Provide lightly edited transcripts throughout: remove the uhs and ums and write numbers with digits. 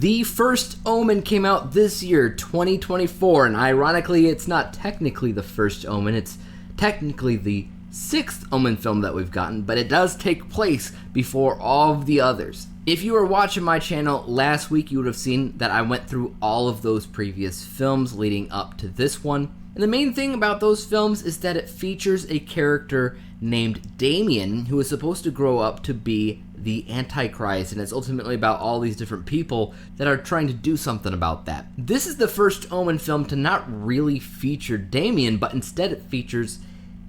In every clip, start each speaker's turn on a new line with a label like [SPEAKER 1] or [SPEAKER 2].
[SPEAKER 1] The First Omen came out this year, 2024, and ironically, it's not technically the First Omen, it's technically the 6th Omen film that we've gotten, but it does take place before all of the others. If you were watching my channel last week, you would have seen that I went through all of those previous films leading up to this one. And the main thing about those films is that it features a character named Damien, who is supposed to grow up to be the Antichrist, and it's ultimately about all these different people that are trying to do something about that. This is the first Omen film to not really feature Damien, but instead it features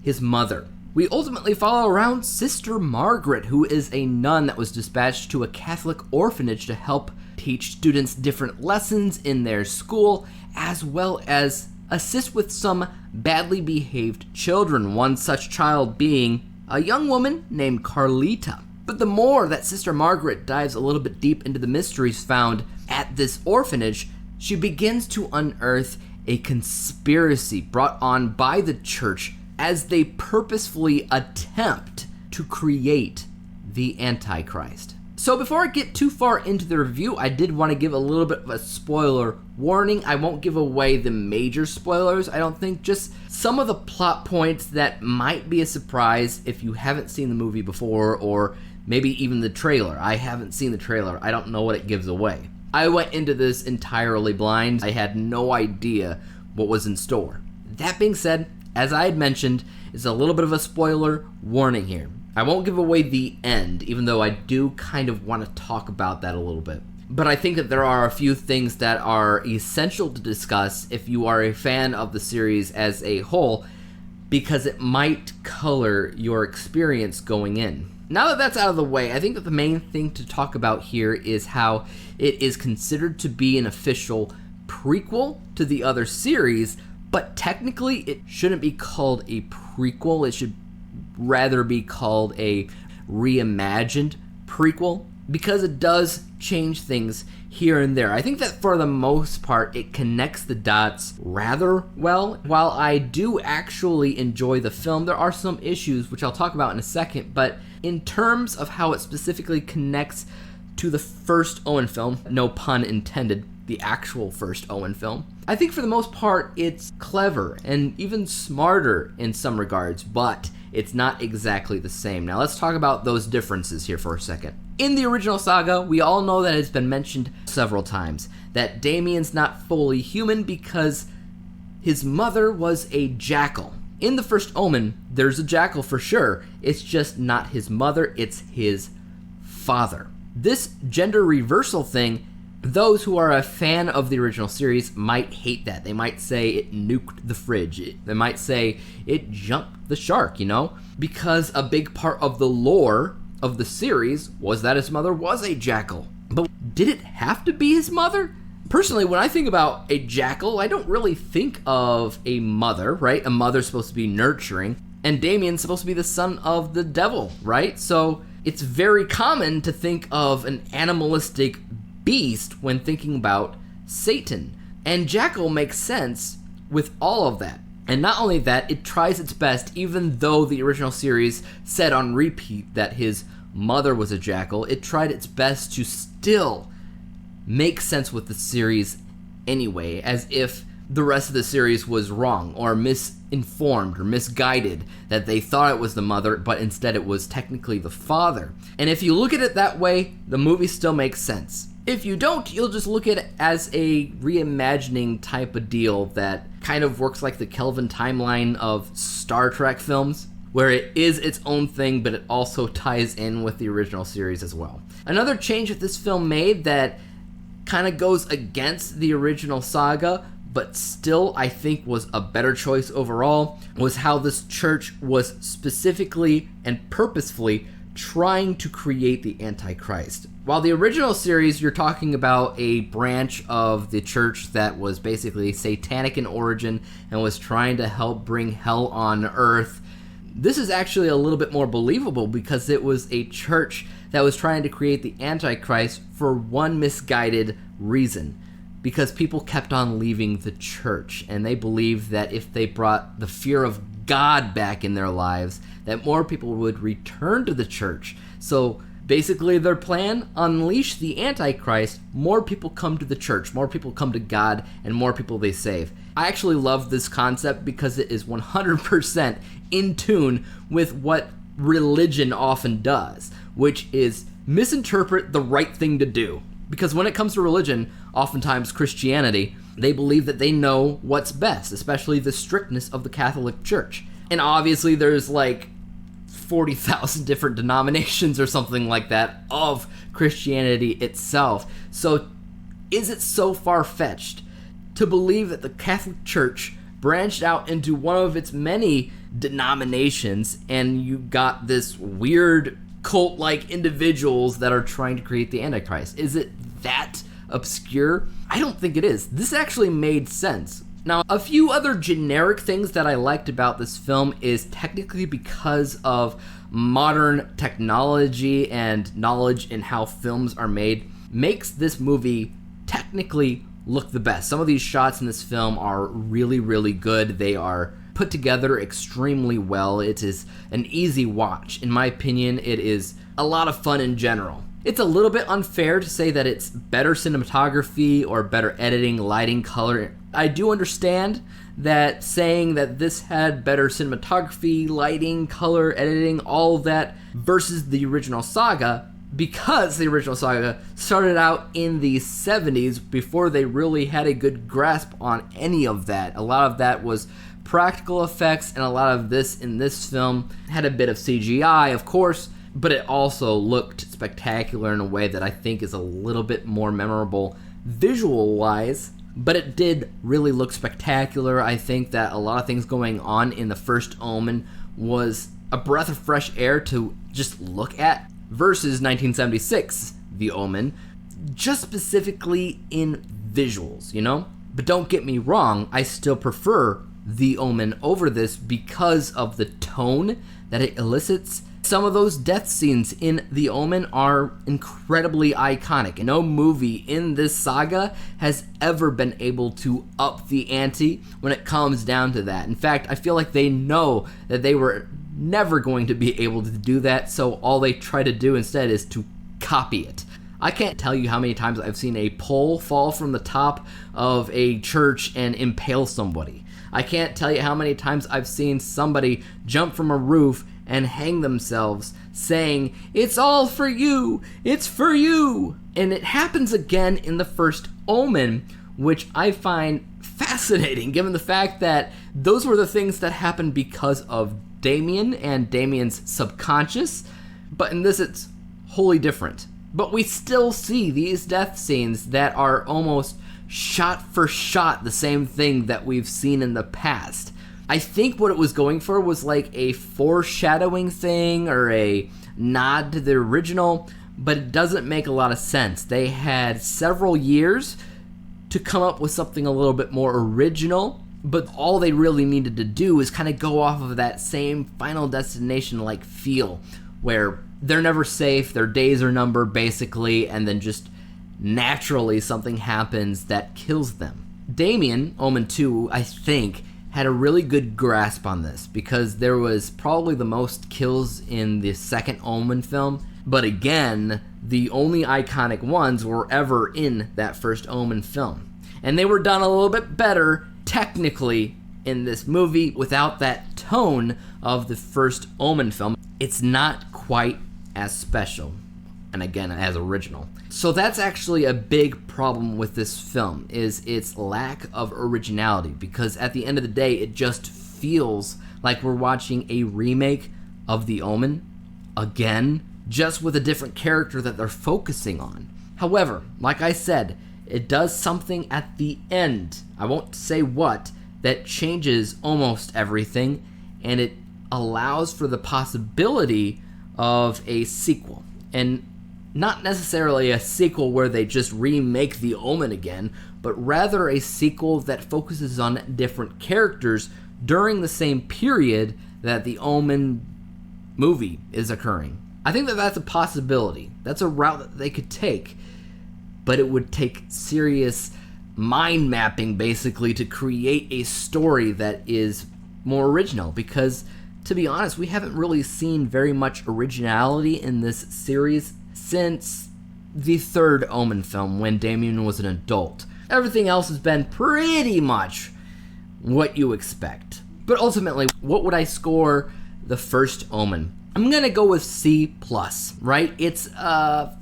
[SPEAKER 1] his mother. We ultimately follow around Sister Margaret, who is a nun that was dispatched to a Catholic orphanage to help teach students different lessons in their school, as well as assist with some badly behaved children, one such child being a young woman named Carlita. But the more that Sister Margaret dives a little bit deep into the mysteries found at this orphanage, she begins to unearth a conspiracy brought on by the church as they purposefully attempt to create the Antichrist. So before I get too far into the review, I did want to give a little bit of a spoiler warning. I won't give away the major spoilers, I don't think, just some of the plot points that might be a surprise if you haven't seen the movie before, or maybe even the trailer. I haven't seen the trailer, I don't know what it gives away. I went into this entirely blind. I had no idea what was in store. That being said, as I had mentioned, it's a little bit of a spoiler warning here. I won't give away the end, even though I do kind of want to talk about that a little bit. But I think that there are a few things that are essential to discuss if you are a fan of the series as a whole, because it might color your experience going in. Now that that's out of the way, I think that the main thing to talk about here is how it is considered to be an official prequel to the other series, but technically it shouldn't be called a prequel. It should rather be called a reimagined prequel, because it does change things here and there. I think that for the most part, it connects the dots rather well. While I do actually enjoy the film, there are some issues, which I'll talk about in a second, but in terms of how it specifically connects to the first Omen film, no pun intended, the actual first Omen film, I think for the most part, it's clever and even smarter in some regards, but it's not exactly the same. Now let's talk about those differences here for a second. In the original saga, we all know that it's been mentioned several times that Damien's not fully human because his mother was a jackal. In the first Omen, there's a jackal for sure. It's just not his mother, it's his father. This gender reversal thing, those who are a fan of the original series might hate that. They might say it nuked the fridge. They might say it jumped the shark, because a big part of the lore of the series was that his mother was a jackal. But did it have to be his mother? Personally, when I think about a jackal, I don't really think of a mother, right? A mother's supposed to be nurturing, and Damien's supposed to be the son of the devil, right? So it's very common to think of an animalistic beast when thinking about Satan. And jackal makes sense with all of that. And not only that, it tries its best, even though the original series said on repeat that his mother was a jackal, it tried its best to still make sense with the series anyway, as if the rest of the series was wrong or misinformed or misguided, that they thought it was the mother, but instead it was technically the father. And if you look at it that way, the movie still makes sense. If you don't, you'll just look at it as a reimagining type of deal that kind of works like the Kelvin timeline of Star Trek films, where it is its own thing, but it also ties in with the original series as well. Another change that this film made that kind of goes against the original saga, but still I think was a better choice overall, was how this church was specifically and purposefully trying to create the Antichrist. While the original series, you're talking about a branch of the church that was basically satanic in origin and was trying to help bring hell on earth, this is actually a little bit more believable because it was a church that was trying to create the Antichrist for one misguided reason. Because people kept on leaving the church, and they believed that if they brought the fear of God back in their lives, that more people would return to the church. So Basically, their plan, unleash the Antichrist, more people come to the church, more people come to God, and more people they save. I actually love this concept because it is 100% in tune with what religion often does, which is misinterpret the right thing to do. Because when it comes to religion, oftentimes Christianity, they believe that they know what's best, especially the strictness of the Catholic Church. And obviously there's like 40,000 different denominations or something like that of Christianity itself. So is it so far-fetched to believe that the Catholic Church branched out into one of its many denominations and you got this weird cult-like individuals that are trying to create the Antichrist? Is it that obscure? I don't think it is. This actually made sense. Now, a few other generic things that I liked about this film is technically because of modern technology and knowledge in how films are made, makes this movie technically look the best. Some of these shots in this film are really, really good. They are put together extremely well. It is an easy watch. In my opinion, it is a lot of fun in general. It's a little bit unfair to say that it's better cinematography or better editing, lighting, color. I do understand that saying that this had better cinematography, lighting, color, editing, all of that versus the original saga, because the original saga started out in the 70s before they really had a good grasp on any of that. A lot of that was practical effects, and a lot of this in this film had a bit of CGI, of course, but it also looked spectacular in a way that I think is a little bit more memorable visual-wise, but it did really look spectacular. I think that a lot of things going on in the First Omen was a breath of fresh air to just look at versus 1976, The Omen, just specifically in visuals, you know? But don't get me wrong, I still prefer The Omen over this because of the tone that it elicits. Some of those death scenes in The Omen are incredibly iconic. No movie in this saga has ever been able to up the ante when it comes down to that. In fact, I feel like they know that they were never going to be able to do that, so all they try to do instead is to copy it. I can't tell you how many times I've seen a pole fall from the top of a church and impale somebody. I can't tell you how many times I've seen somebody jump from a roof and hang themselves saying, "It's all for you, it's for you." And it happens again in the First Omen, which I find fascinating given the fact that those were the things that happened because of Damien and Damien's subconscious, but in this it's wholly different. But we still see these death scenes that are almost shot for shot the same thing that we've seen in the past. I think what it was going for was like a foreshadowing thing or a nod to the original, but it doesn't make a lot of sense. They had several years to come up with something a little bit more original, but all they really needed to do is kind of go off of that same Final Destination-like feel, where they're never safe, their days are numbered basically, and then just naturally something happens that kills them. Damien, Omen 2, I think, had a really good grasp on this because there was probably the most kills in the second Omen film, but again, the only iconic ones were ever in that First Omen film. And they were done a little bit better technically in this movie without that tone of the First Omen film. It's not quite as special, and again, as original. So that's actually a big problem with this film, is its lack of originality, because at the end of the day, it just feels like we're watching a remake of The Omen again, just with a different character that they're focusing on. However, like I said, it does something at the end, I won't say what, that changes almost everything, and it allows for the possibility of a sequel. And not necessarily a sequel where they just remake The Omen again, but rather a sequel that focuses on different characters during the same period that The Omen movie is occurring. I think that that's a possibility. That's a route that they could take, but it would take serious mind mapping basically to create a story that is more original, because to be honest, we haven't really seen very much originality in this series since the third Omen film when Damien was an adult. Everything else has been pretty much what you expect. But ultimately, what would I score the First Omen? I'm gonna go with C+, right? It's a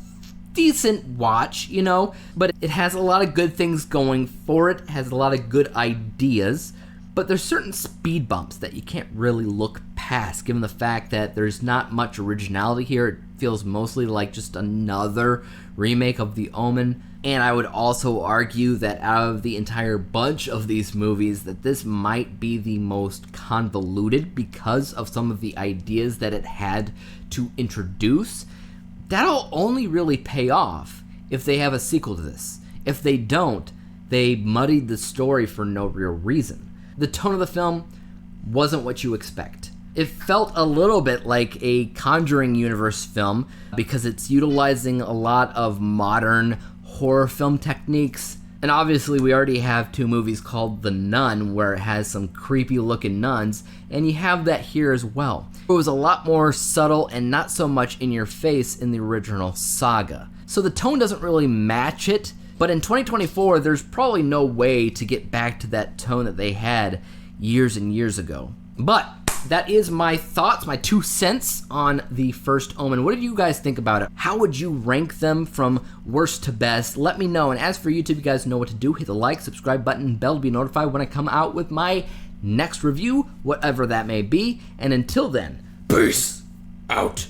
[SPEAKER 1] decent watch, you know, but it has a lot of good things going for it, has a lot of good ideas, but there's certain speed bumps that you can't really look past, given the fact that there's not much originality here. It feels mostly like just another remake of The Omen. And I would also argue that out of the entire bunch of these movies, that this might be the most convoluted because of some of the ideas that it had to introduce. That'll only really pay off if they have a sequel to this. If they don't, they muddied the story for no real reason. The tone of the film wasn't what you expect. It felt a little bit like a Conjuring universe film because it's utilizing a lot of modern horror film techniques. And obviously we already have two movies called The Nun, where it has some creepy looking nuns, and you have that here as well. It was a lot more subtle and not so much in your face in the original Saga. So the tone doesn't really match it, but in 2024 there's probably no way to get back to that tone that they had years and years ago. But that is my thoughts, my 2 cents on the First Omen. What did you guys think about it? How would you rank them from worst to best? Let me know. And as for YouTube, you guys know what to do. Hit the like, subscribe button, and bell to be notified when I come out with my next review, whatever that may be. And until then, peace out.